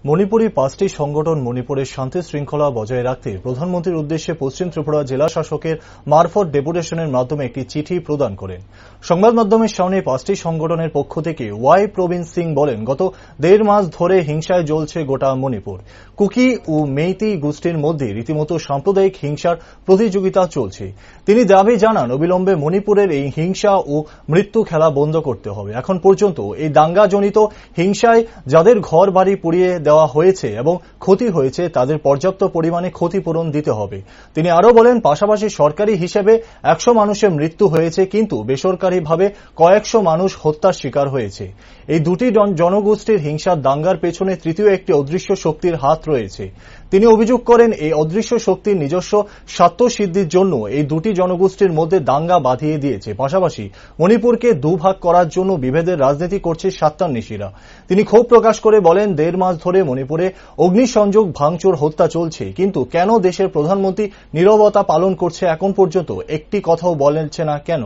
মণিপুরী পাঁচটি সংগঠন মণিপুরের শান্তি শৃঙ্খলা বজায় রাখতে প্রধানমন্ত্রীর উদ্দেশ্যে পশ্চিম ত্রিপুরা জেলা শাসকের মারফত ডেপুটেশনের মাধ্যমে একটি চিঠি প্রদান করেন। সংবাদ মাধ্যমের সামনে পাঁচটি সংগঠনের পক্ষ থেকে ওয়াই প্রবীণ সিং বলেন, গত ১.৫ মাস ধরে হিংসায় জ্বলছে গোটা মণিপুর। কুকি ও মেইতি গোষ্ঠীর মধ্যে রীতিমতো সাম্প্রদায়িক হিংসার প্রতিযোগিতা চলছে। তিনি দাবি জানান, অবিলম্বে মণিপুরের এই হিংসা ও মৃত্যু খেলা বন্ধ করতে হবে। এখন পর্যন্ত এই দাঙ্গাজনিত হিংসায় যাদের ঘর বাড়ি পুড়িয়ে দেওয়া হয়েছে এবং ক্ষতি হয়েছে তাদের পর্যাপ্ত পরিমাণে ক্ষতিপূরণ দিতে হবে। তিনি আরও বলেন, পাশাপাশি সরকারি হিসেবে ১০০ মানুষের মৃত্যু হয়েছে, কিন্তু বেসরকারিভাবে কয়েকশো মানুষ হত্যার শিকার হয়েছে। এই দুটি জনগোষ্ঠীর হিংসার দাঙ্গার পেছনে তৃতীয় একটি অদৃশ্য শক্তির হাত রয়েছে। তিনি অভিযোগ করেন, এই অদৃশ্য শক্তির নিজস্ব স্বার্থসিদ্ধির জন্য এই দুটি জনগোষ্ঠীর মধ্যে দাঙ্গা বাঁধিয়ে দিয়েছে। পাশাপাশি মণিপুরকে দুভাগ করার জন্য বিভেদের রাজনীতি করছে স্বার্থান্বেষীরা। তিনি ক্ষোভ প্রকাশ করে বলেন, ১.৫ মাস ধরে মণিপুরে অগ্নিসংযোগ, ভাঙচুর, হত্যা চলছে, কিন্তু কেন দেশের প্রধানমন্ত্রী নীরবতা পালন করছে? এখন পর্যন্ত একটি কথাও বলেছে না কেন?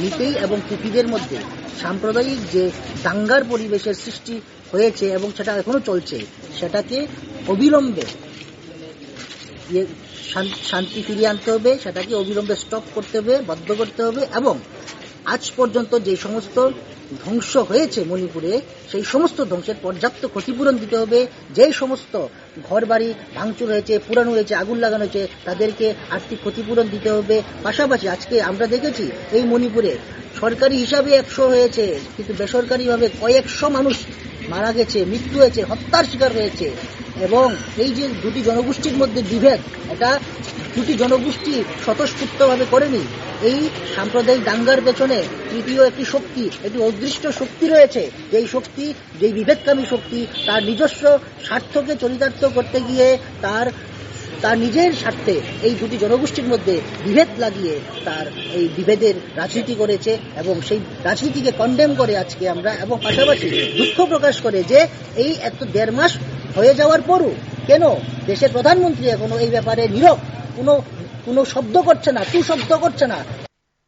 মিতেই এবং কুকিদের মধ্যে সাম্প্রদায়িক যে দাঙ্গার পরিবেশের সৃষ্টি হয়েছে এবং সেটা এখনো চলছে, সেটাকে অবিলম্বে শান্তি ফিরিয়ে আনতে হবে, সেটাকে অবিলম্বে স্টপ করতে হবে, বন্ধ করতে হবে এবং আজ পর্যন্ত যে সমস্ত ধ্বংস হয়েছে মণিপুরে, সেই সমস্ত ধ্বংসের পর্যাপ্ত ক্ষতিপূরণ দিতে হবে। যে সমস্ত ঘর বাড়ি ভাঙচুর হয়েছে, পুরানো হয়েছে, আগুন লাগানো হয়েছে, তাদেরকে আর্থিক ক্ষতিপূরণ দিতে হবে। পাশাপাশি আজকে আমরা দেখেছি এই মণিপুরে সরকারি হিসাবে ১০০ হয়েছে, কিন্তু বেসরকারিভাবে কয়েকশো মানুষ মারা গেছে, মৃত্যু হয়েছে, হত্যার শিকার হয়েছে। এবং এই যে দুটি জনগোষ্ঠীর মধ্যে বিভেদ, এটা দুটি জনগোষ্ঠী স্বতঃস্ফূর্তভাবে করেনি। এই সাম্প্রদায়িক দাঙ্গার পেছনে তৃতীয় একটি শক্তি, একটি অদৃষ্ট শক্তি রয়েছে। যেই শক্তি, যেই বিভেদকামী শক্তি, তার নিজস্ব স্বার্থকে চরিতার্থ করতে গিয়ে তার নিজের স্বার্থে এই দুটি জনগোষ্ঠীর মধ্যে বিভেদ লাগিয়ে তার এই বিভেদের রাজনীতি করেছে এবং সেই রাজনীতিকে কন্ডেম করে আজকে আমরা, এবং পাশাপাশি দুঃখ প্রকাশ করে যে এই ১.৫ মাস হয়ে যাওয়ার পরও কেন দেশের প্রধানমন্ত্রী এখনো এই ব্যাপারে নীরব, কোনো শব্দ করছে না, শব্দ করছে না।